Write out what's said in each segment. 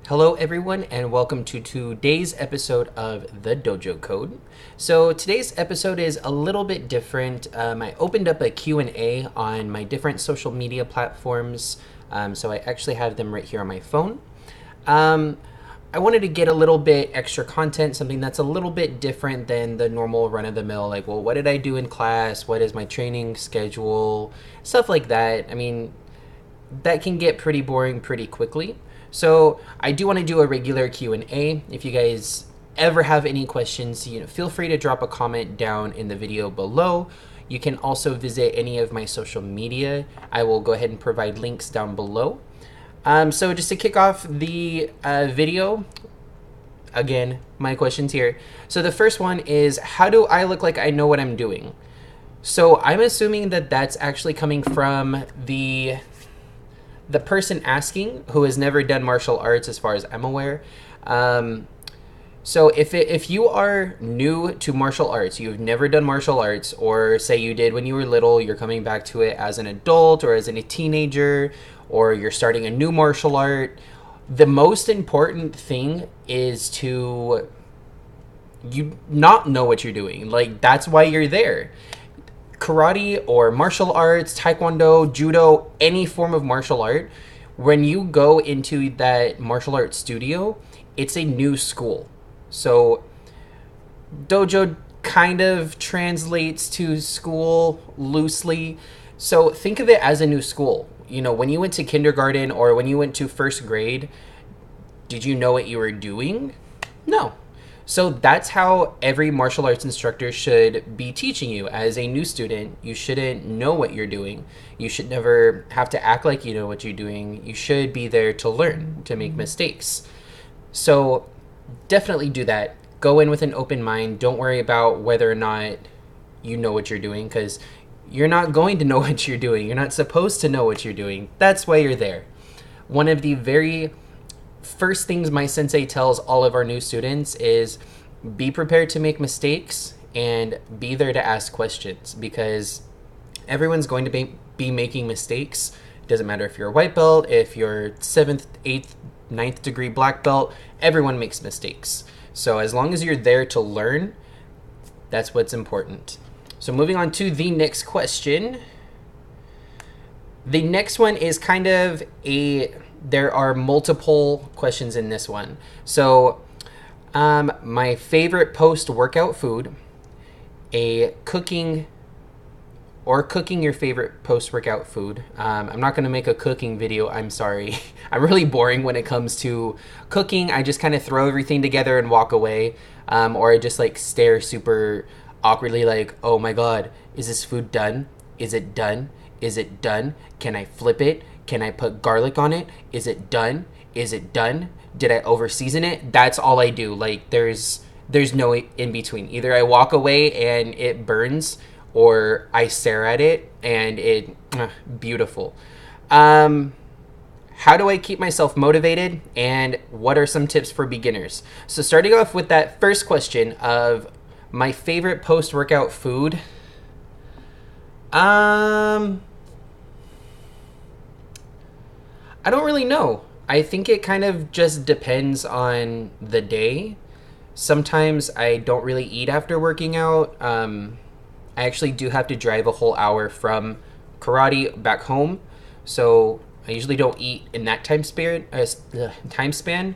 Hello, everyone, and welcome to today's episode of The Dojo Code. So today's episode is a little bit different. I opened up a Q&A on my different social media platforms, so I actually have them right here on my phone. I wanted to get a little bit extra content, something that's a little bit different than the normal run-of-the-mill, like, well, what did I do in class? What is my training schedule? Stuff like that. I mean, that can get pretty boring pretty quickly. So I do want to do a regular Q&A. If you guys ever have any questions, feel free to drop a comment down in the video below. You can also visit any of my social media. I will go ahead and provide links down below. So just to kick off the video, again, my questions here. So the first one is, how do I look like I know what I'm doing? So I'm assuming that that's actually coming from the person asking, who has never done martial arts as far as I'm aware. So if you are new to martial arts, you've never done martial arts, or say you did when you were little, you're coming back to it as an adult or as a teenager, or you're starting a new martial art, the most important thing is to you not know what you're doing. Like, that's why you're there. Karate or martial arts, taekwondo, judo, any form of martial art, when you go into that martial arts studio, it's a new school. So dojo kind of translates to school loosely. So think of it as a new school. When you went to kindergarten or when you went to first grade, did you know what you were doing? No. So that's how every martial arts instructor should be teaching you. As a new student, you shouldn't know what you're doing. You should never have to act like you know what you're doing. You should be there to learn, to make mistakes. So definitely do that. Go in with an open mind. Don't worry about whether or not you know what you're doing, because you're not going to know what you're doing. You're not supposed to know what you're doing. That's why you're there. One of the very first things my sensei tells all of our new students is be prepared to make mistakes and be there to ask questions, because everyone's going to be making mistakes. It doesn't matter if you're a white belt, if you're 7th, 8th, 9th degree black belt, everyone makes mistakes. So as long as you're there to learn, that's what's important. So moving on to the next question. The next one is kind of there are multiple questions in this one. So my favorite post-workout food, cooking your favorite post-workout food. I'm not going to make a cooking video, I'm sorry. I'm really boring when it comes to cooking. I just kind of throw everything together and walk away. Or I just stare super awkwardly like, oh my god, is this food done? Is it done? Is it done? Can I flip it? Can I put garlic on it? Is it done? Is it done? Did I over season it? That's all I do. There's no in between. Either I walk away and it burns, or I stare at it and it beautiful. How do I keep myself motivated, and what are some tips for beginners? So starting off with that first question of my favorite post-workout food. I don't really know. I think it kind of just depends on the day. Sometimes I don't really eat after working out. I actually do have to drive a whole hour from karate back home, so I usually don't eat in that time span.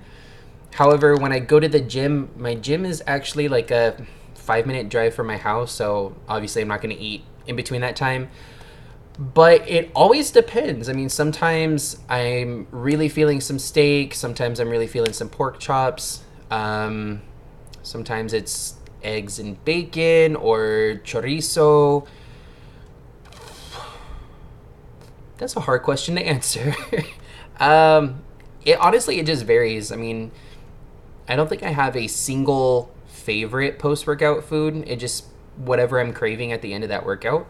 However, when I go to the gym, my gym is actually like a 5-minute drive from my house, so obviously I'm not going to eat in between that time. But it always depends. I mean, sometimes I'm really feeling some steak. Sometimes I'm really feeling some pork chops. Sometimes it's eggs and bacon or chorizo. That's a hard question to answer. It just varies. I mean, I don't think I have a single favorite post-workout food. It just whatever I'm craving at the end of that workout.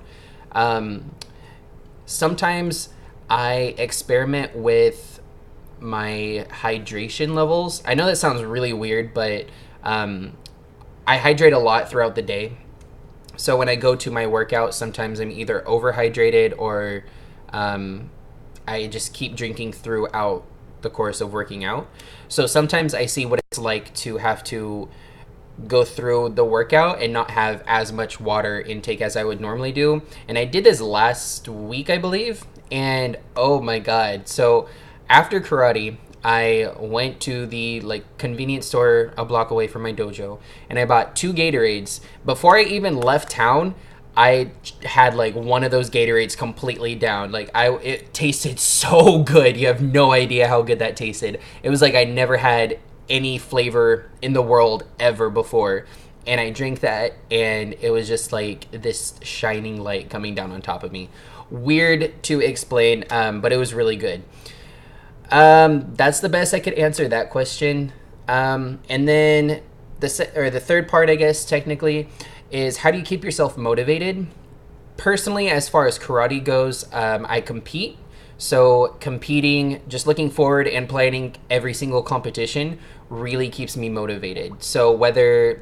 Sometimes I experiment with my hydration levels. I know that sounds really weird, but I hydrate a lot throughout the day. So when I go to my workout, sometimes I'm either overhydrated or I just keep drinking throughout the course of working out. So sometimes I see what it's like to have to go through the workout and not have as much water intake as I would normally do. And I did this last week, I believe. And oh my God. So after karate, I went to the like convenience store a block away from my dojo and I bought 2 Gatorades. Before I even left town, I had like one of those Gatorades completely down. Like it tasted so good. You have no idea how good that tasted. It was like I never had any flavor in the world ever before. And I drank that and it was just like this shining light coming down on top of me. Weird to explain, but it was really good. That's the best I could answer that question. And then the third part, I guess, technically, is how do you keep yourself motivated? Personally, as far as karate goes, I compete. So competing, just looking forward and planning every single competition really keeps me motivated. So whether,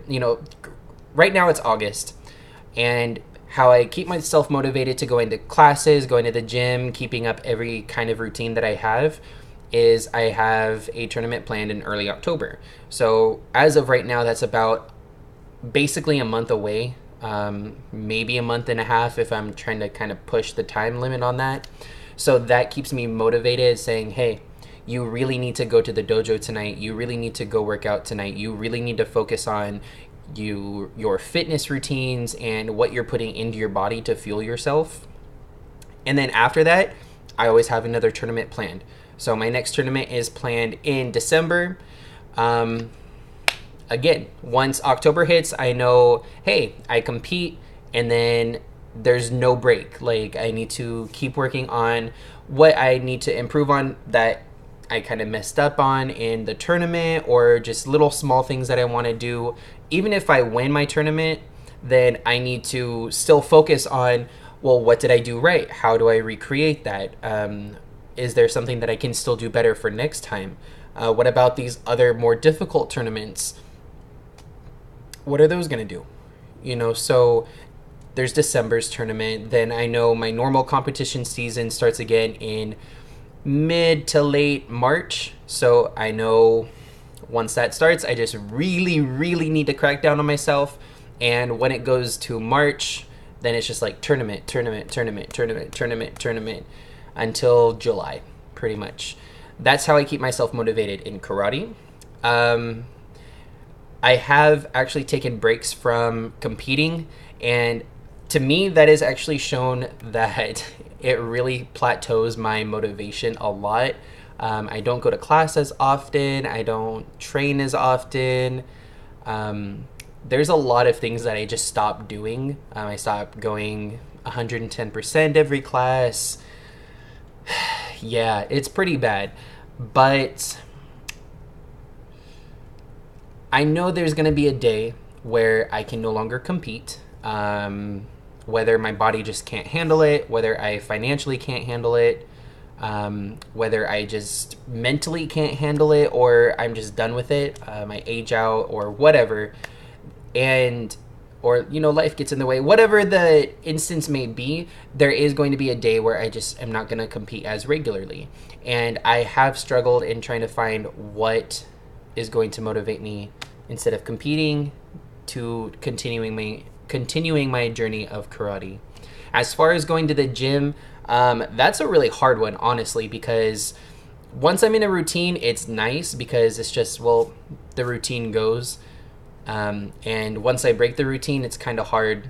right now it's August, and how I keep myself motivated to going to classes, going to the gym, keeping up every kind of routine that I have is I have a tournament planned in early October. So as of right now, that's about basically a month away, maybe a month and a half if I'm trying to kind of push the time limit on that. So that keeps me motivated, saying, hey, you really need to go to the dojo tonight. You really need to go work out tonight. You really need to focus on your fitness routines and what you're putting into your body to fuel yourself. And then after that, I always have another tournament planned. So my next tournament is planned in December. Again, once October hits, I know, hey, I compete, and then there's no break. Like, I need to keep working on what I need to improve on that I kind of messed up on in the tournament, or just little small things that I want to do. Even if I win my tournament, then I need to still focus on, well, what did I do right? How do I recreate that? Is there something that I can still do better for next time? What about these other more difficult tournaments? What are those going to do? So there's December's tournament. Then I know my normal competition season starts again in mid to late March. So I know once that starts, I just really, really need to crack down on myself. And when it goes to March, then it's just like tournament until July, pretty much. That's how I keep myself motivated in karate. I have actually taken breaks from competing, and to me, that has actually shown that it really plateaus my motivation a lot. I don't go to class as often. I don't train as often. There's a lot of things that I just stopped doing. I stopped going 110% every class. Yeah, it's pretty bad. But I know there's going to be a day where I can no longer compete. Whether my body just can't handle it, whether I financially can't handle it, whether I just mentally can't handle it, or I'm just done with it, I age out or whatever, or life gets in the way, whatever the instance may be, there is going to be a day where I just am not going to compete as regularly. And I have struggled in trying to find what is going to motivate me instead of competing to continuing my journey of karate. As far as going to the gym, that's a really hard one, honestly, because once I'm in a routine, it's nice because it's just, well, the routine goes. And once I break the routine, it's kind of hard.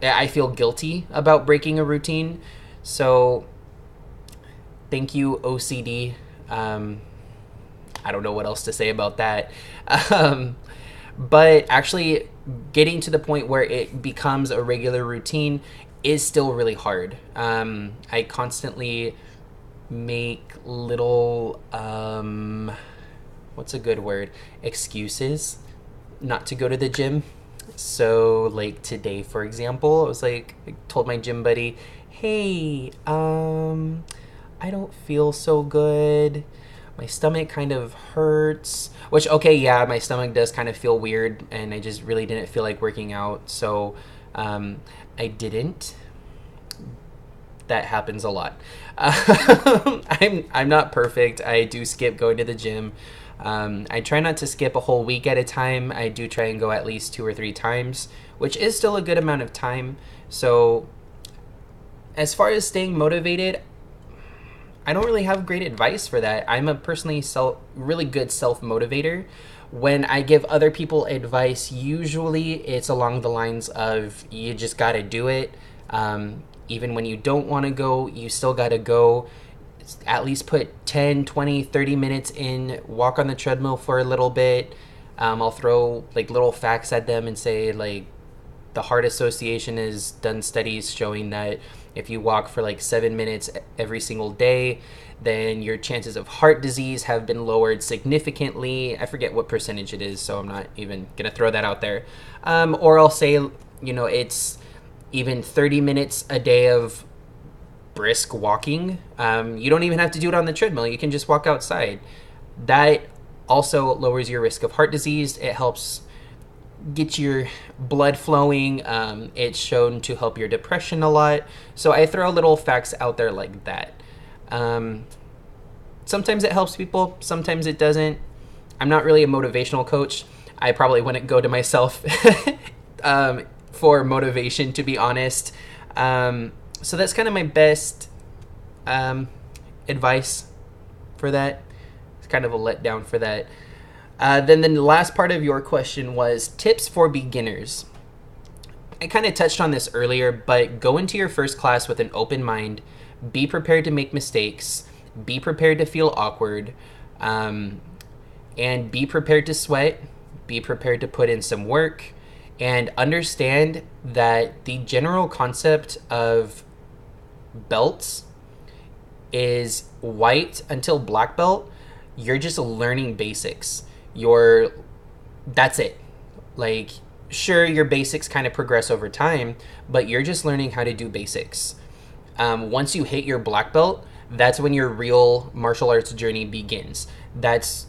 I feel guilty about breaking a routine. So thank you, OCD. I don't know what else to say about that. But actually getting to the point where it becomes a regular routine is still really hard. I constantly make little, what's a good word? Excuses not to go to the gym. So like today, for example, I told my gym buddy, hey, I don't feel so good. My stomach kind of hurts, which, okay, yeah, my stomach does kind of feel weird, and I just really didn't feel like working out, so I didn't. that happens a lot. I'm not perfect. I do skip going to the gym. I try not to skip a whole week at a time. I do try and go at least 2 or 3 times, which is still a good amount of time. So as far as staying motivated, I don't really have great advice for that. I'm a personally really good self-motivator. When I give other people advice, usually it's along the lines of you just got to do it. Even when you don't want to go, you still got to go. At least put 10, 20, 30 minutes in, walk on the treadmill for a little bit. I'll throw like little facts at them and say like the Heart Association has done studies showing that if you walk for like 7 minutes every single day, then your chances of heart disease have been lowered significantly. I forget what percentage it is, so I'm not even going to throw that out there. Or I'll say, it's even 30 minutes a day of brisk walking. You don't even have to do it on the treadmill. You can just walk outside. That also lowers your risk of heart disease. It helps get your blood flowing. It's shown to help your depression a lot. So I throw little facts out there like that. Sometimes it helps people, sometimes it doesn't. I'm not really a motivational coach. I probably wouldn't go to myself for motivation, to be honest. So that's kind of my best advice for that. It's kind of a letdown for that. Then the last part of your question was tips for beginners. I kind of touched on this earlier, but go into your first class with an open mind. Be prepared to make mistakes. Be prepared to feel awkward. And be prepared to sweat. Be prepared to put in some work. And understand that the general concept of belts is white until black belt. You're just learning basics. That's it. Like, sure, your basics kind of progress over time, but you're just learning how to do basics. Once you hit your black belt, that's when your real martial arts journey begins. That's,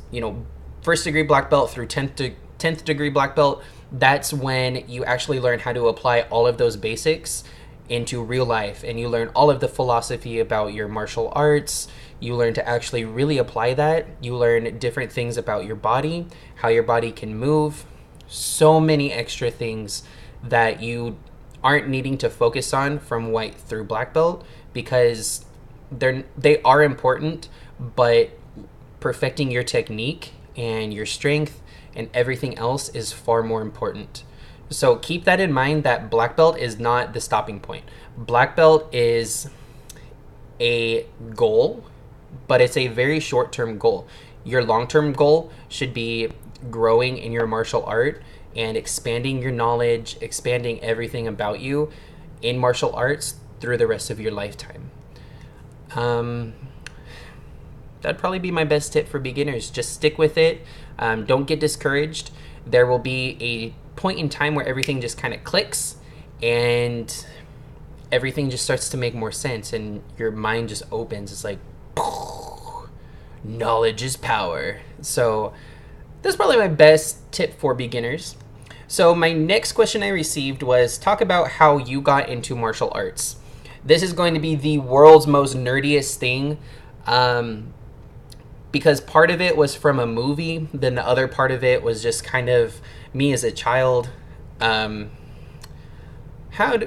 first degree black belt through 10th degree black belt. That's when you actually learn how to apply all of those basics into real life, and you learn all of the philosophy about your martial arts. You learn to actually really apply that. You learn different things about your body, how your body can move, so many extra things that you aren't needing to focus on from white through black belt, because they are important, but perfecting your technique and your strength and everything else is far more important. So keep that in mind, that black belt is not the stopping point. Black belt is a goal, but it's a very short-term goal. Your long-term goal should be growing in your martial art and expanding your knowledge, expanding everything about you in martial arts through the rest of your lifetime. That'd probably be my best tip for beginners. Just stick with it. Don't get discouraged. There will be a point in time where everything just kind of clicks and everything just starts to make more sense and your mind just opens. It's like, knowledge is power. So that's probably my best tip for beginners. So my next question I received was, talk about how you got into martial arts. This is going to be the world's most nerdiest thing, because part of it was from a movie, then the other part of it was just kind of me as a child.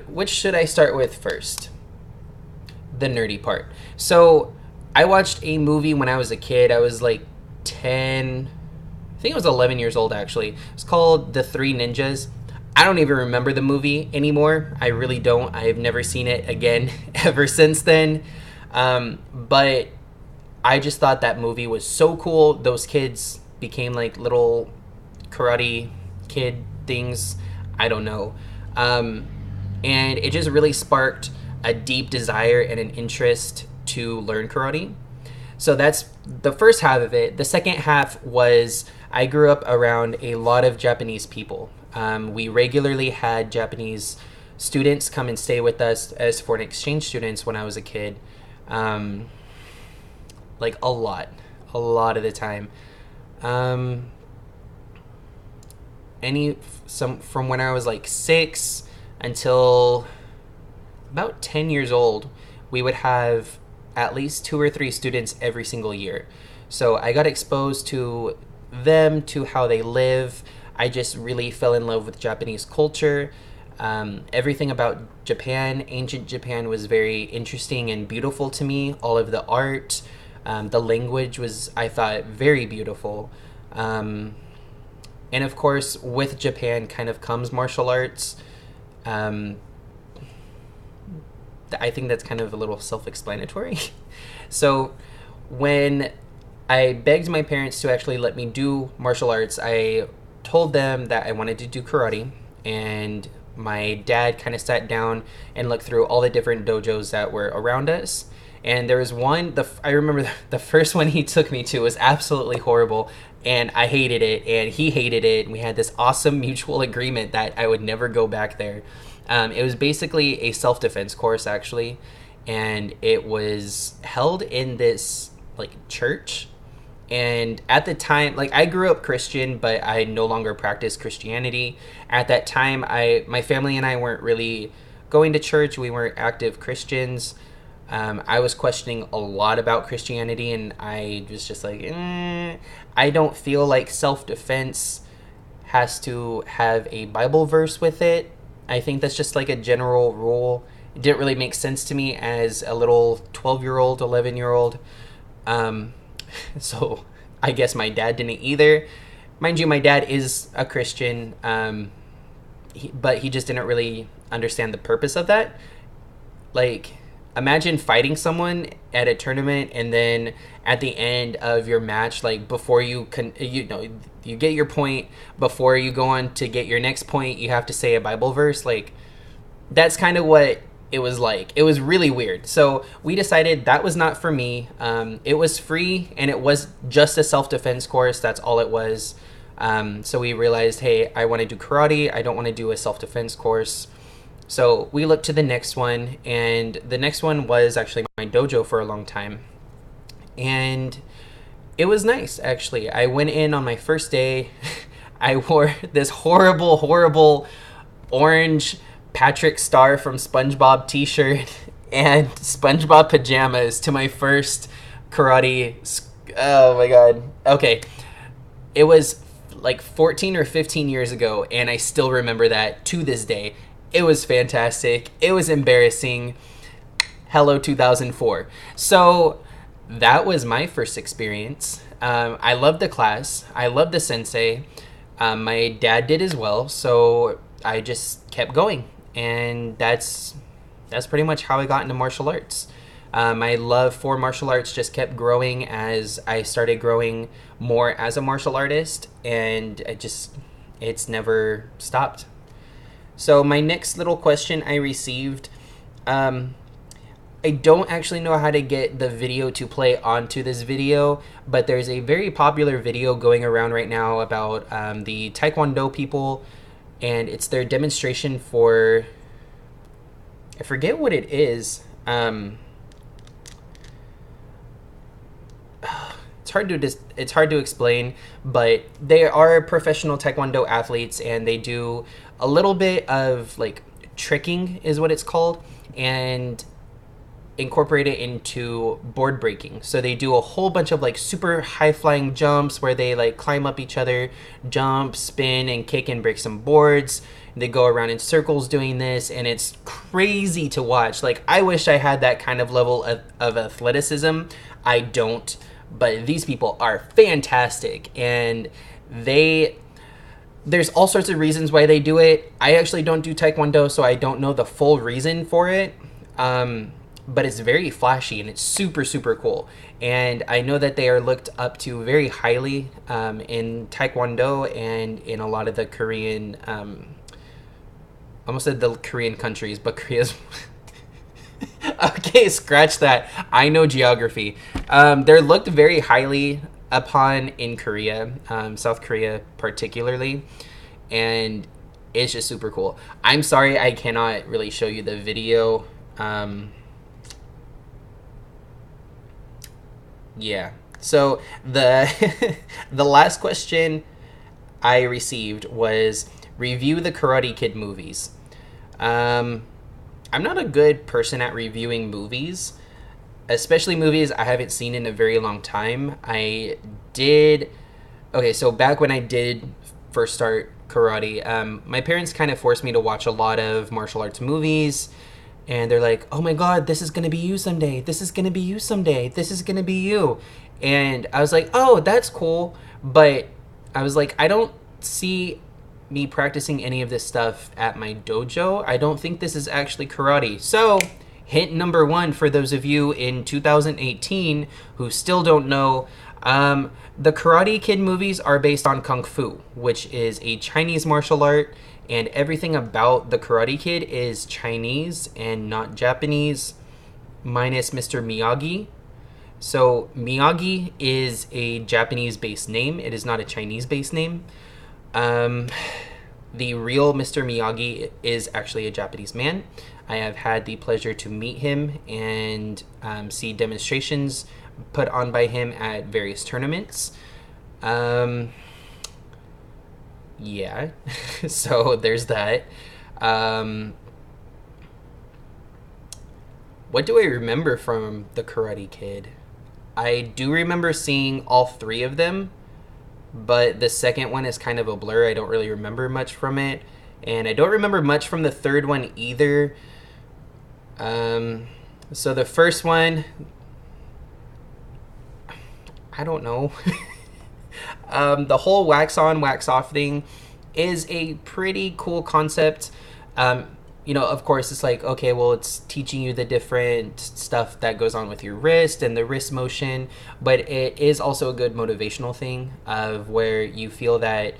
Which should I start with first? The nerdy part. So I watched a movie when I was a kid. I was like 10, I think I was 11 years old actually. It's called The Three Ninjas. I don't even remember the movie anymore. I really don't. I have never seen it again ever since then. But I just thought that movie was so cool. Those kids became like little karate kid things. I don't know. And it just really sparked a deep desire and an interest to learn karate. So that's the first half of it. The second half was I grew up around a lot of Japanese people. We regularly had Japanese students come and stay with us as foreign exchange students when I was a kid. Like a lot of the time. From when I was like 6 until about 10 years old, we would have at least 2 or 3 students every single year. So I got exposed to them, to how they live. I just really fell in love with Japanese culture. Everything about Japan, ancient Japan, was very interesting and beautiful to me. All of the art, the language was, I thought, very beautiful. And of course, with Japan kind of comes martial arts. I think that's kind of a little self-explanatory. So when I begged my parents to actually let me do martial arts, I told them that I wanted to do karate, and my dad kind of sat down and looked through all the different dojos that were around us. And there was one, I remember the first one he took me to was absolutely horrible, and I hated it, and he hated it. And we had this awesome mutual agreement that I would never go back there. It was basically a self-defense course, actually, and it was held in this like church. And at the time, like, I grew up Christian, but I no longer practice Christianity. At that time, my family and I weren't really going to church. We weren't active Christians. I was questioning a lot about Christianity, and I was just like, I don't feel like self-defense has to have a Bible verse with it. I think that's just like a general rule. It didn't really make sense to me as a little 12-year-old, 11-year-old. So I guess my dad didn't either. Mind you, my dad is a Christian, but he just didn't really understand the purpose of that. Like, imagine fighting someone at a tournament, and then at the end of your match, like, before you get your point, before you go on to get your next point, you have to say a Bible verse. Like, that's kind of what it was like. It was really weird. So we decided that was not for me. It was free, and it was just a self-defense course. That's all it was. So we realized, hey, I want to do karate. I don't want to do a self-defense course. So we looked to the next one, and the next one was actually my dojo for a long time. And it was nice, actually. I went in on my first day. I wore this horrible, horrible orange Patrick Star from SpongeBob t-shirt and SpongeBob pajamas to my first karate. Oh my god. Okay. It was like 14 or 15 years ago, and I still remember that to this day. It was fantastic. It was embarrassing. Hello 2004. So that was my first experience. I loved the class. I loved the sensei. My dad did as well. So I just kept going. And that's pretty much how I got into martial arts. My love for martial arts just kept growing as I started growing more as a martial artist, and it's never stopped. So my next little question I received, I don't actually know how to get the video to play onto this video, but there's a very popular video going around right now about the Taekwondo people, and it's their demonstration for, I forget what it is. It's hard to explain, but they are professional Taekwondo athletes, and they do a little bit of like tricking is what it's called, and incorporate it into board breaking. So they do a whole bunch of like super high flying jumps where they like climb up each other, jump, spin, and kick and break some boards. They go around in circles doing this, and it's crazy to watch. Like, I wish I had that kind of level of athleticism. I don't, but these people are fantastic, and there's all sorts of reasons why they do it. I actually don't do Taekwondo, so I don't know the full reason for it. But it's very flashy, and it's super, super cool. And I know that they are looked up to very highly in Taekwondo and in a lot of the Korean, almost said the Korean countries, but Korea's... Okay, scratch that. I know geography. They're looked very highly upon in Korea, South Korea particularly, and it's just super cool. I'm sorry I cannot really show you the video. Yeah. So the the last question I received was review the Karate Kid movies. I'm not a good person at reviewing movies, especially movies I haven't seen in a very long time. I did. Okay, so back when I did first start karate, my parents kind of forced me to watch a lot of martial arts movies. And they're like, oh my God, this is going to be you someday. This is going to be you someday. This is going to be you. And I was like, oh, that's cool. But I was like, I don't see me practicing any of this stuff at my dojo. I don't think this is actually karate. So, hint number one for those of you in 2018 who still don't know, the Karate Kid movies are based on Kung Fu, which is a Chinese martial art, and everything about the Karate Kid is Chinese and not Japanese, minus Mr. Miyagi. So Miyagi is a Japanese-based name. It is not a Chinese-based name. The real Mr. Miyagi is actually a Japanese man. I have had the pleasure to meet him and see demonstrations put on by him at various tournaments. Yeah, so there's that. What do I remember from the Karate Kid? I do remember seeing all three of them, but the second one is kind of a blur. I don't really remember much from it, and I don't remember much from the third one either. So the first one, I don't know. The whole wax on, wax off thing is a pretty cool concept. Of course, it's like, okay, well, it's teaching you the different stuff that goes on with your wrist and the wrist motion, but it is also a good motivational thing of where you feel that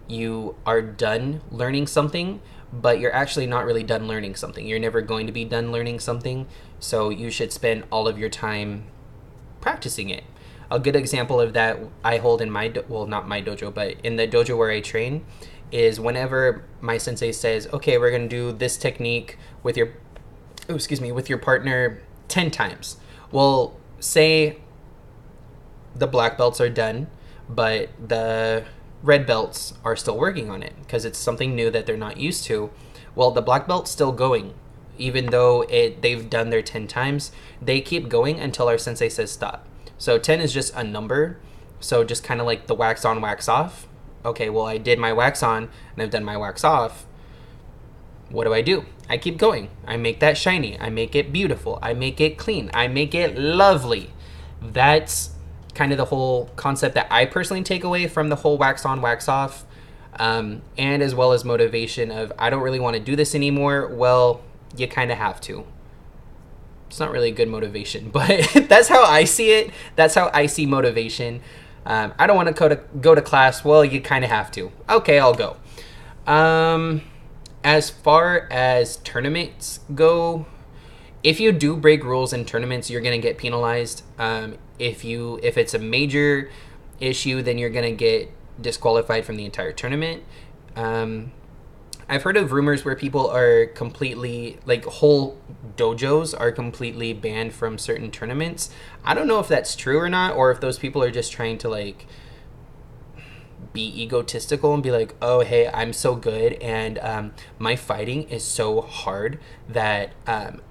you are done learning something, but you're actually not really done learning something. You're never going to be done learning something, so you should spend all of your time practicing it. A good example of that I hold in my, not my dojo, but in the dojo where I train, is whenever my sensei says, okay, we're going to do this technique with your partner 10 times. Well, say the black belts are done, but the red belts are still working on it because it's something new that they're not used to. Well, the black belt's still going. Even though they've done their 10 times, they keep going until our sensei says stop. So 10 is just a number. So just kind of like the wax on, wax off. Okay, well, I did my wax on and I've done my wax off. What do? I keep going. I make that shiny. I make it beautiful. I make it clean. I make it lovely. That's kind of the whole concept that I personally take away from the whole wax on, wax off. And as well as motivation of, I don't really want to do this anymore. Well, you kind of have to. It's not really a good motivation, but that's how I see it. That's how I see motivation. I don't want to go to class. Well, you kind of have to. Okay, I'll go. As far as tournaments go, if you do break rules in tournaments, you're going to get penalized. If it's a major issue, then you're going to get disqualified from the entire tournament. I've heard of rumors where people are completely, like, whole dojos are completely banned from certain tournaments. I don't know if that's true or not, or if those people are just trying to, like, be egotistical and be like, oh, hey, I'm so good, and my fighting is so hard that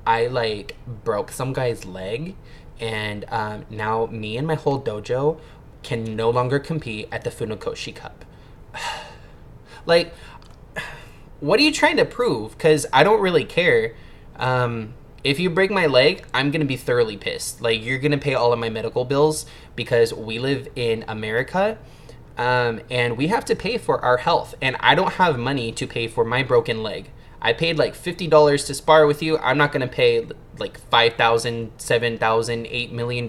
I, like, broke some guy's leg, and now me and my whole dojo can no longer compete at the Funakoshi Cup. Like, what are you trying to prove? Because I don't really care. If you break my leg, I'm going to be thoroughly pissed. Like, you're going to pay all of my medical bills because we live in America, and we have to pay for our health. And I don't have money to pay for my broken leg. I paid like $50 to spar with you. I'm not going to pay like $5,000, $7,000, $8 million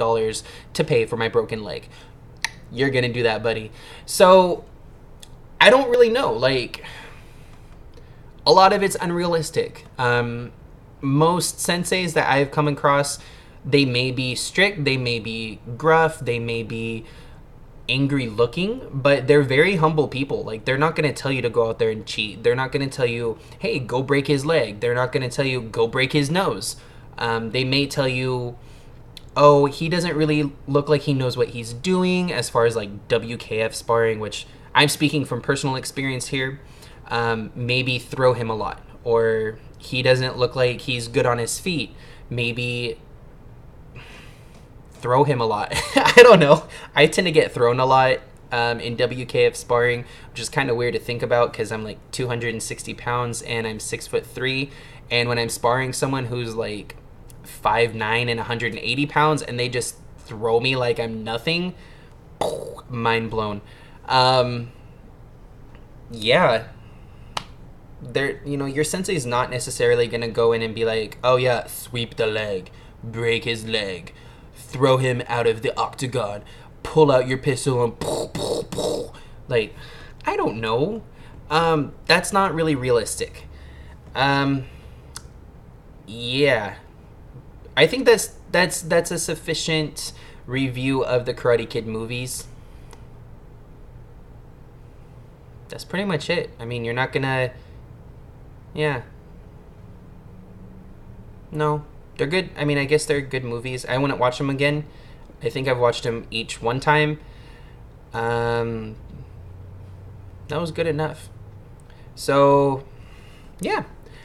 to pay for my broken leg. You're going to do that, buddy. So I don't really know. Like, a lot of it's unrealistic. Most senseis that I've come across, they may be strict, they may be gruff, they may be angry looking, but they're very humble people. Like, they're not going to tell you to go out there and cheat. They're not going to tell you, hey, go break his leg. They're not going to tell you, go break his nose. They may tell you, oh, he doesn't really look like he knows what he's doing as far as like WKF sparring, which I'm speaking from personal experience here. Maybe throw him a lot. or he doesn't look like he's good on his feet, maybe throw him a lot. I don't know. I tend to get thrown a lot in WKF sparring, which is kind of weird to think about because I'm like 260 pounds and I'm 6'3". And when I'm sparring someone who's like 5'9" and 180 pounds and they just throw me like I'm nothing, mind blown. Yeah. Your sensei's not necessarily going to go in and be like, oh yeah, sweep the leg, break his leg, throw him out of the octagon, pull out your pistol and like, I don't know. That's not really realistic. Yeah. I think that's a sufficient review of the Karate Kid movies. That's pretty much it. I mean, you're not gonna... Yeah. No. They're good. I mean, I guess they're good movies. I wouldn't watch them again. I think I've watched them each one time. That was good enough. So, yeah.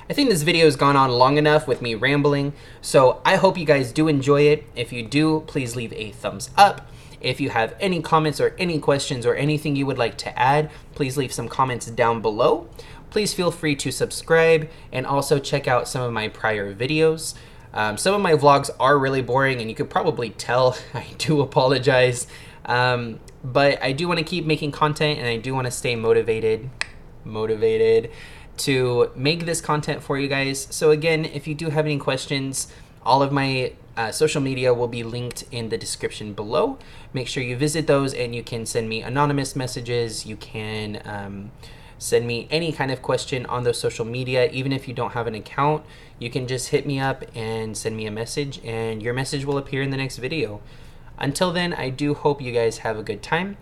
I think this video has gone on long enough with me rambling. So, I hope you guys do enjoy it. If you do, please leave a thumbs up. If you have any comments or any questions or anything you would like to add, please leave some comments down below. Please feel free to subscribe and also check out some of my prior videos. Some of my vlogs are really boring and you could probably tell. I do apologize. But I do want to keep making content and I do want to stay motivated to make this content for you guys. So again, if you do have any questions, all of my social media will be linked in the description below. Make sure you visit those and you can send me anonymous messages. You can send me any kind of question on those social media. Even if you don't have an account, you can just hit me up and send me a message and your message will appear in the next video. Until then, I do hope you guys have a good time.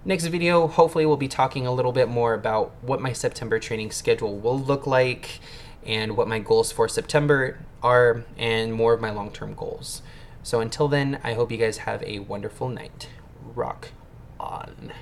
Next video, hopefully we'll be talking a little bit more about what my September training schedule will look like and what my goals for September are and more of my long-term goals. So until then, I hope you guys have a wonderful night. Rock on.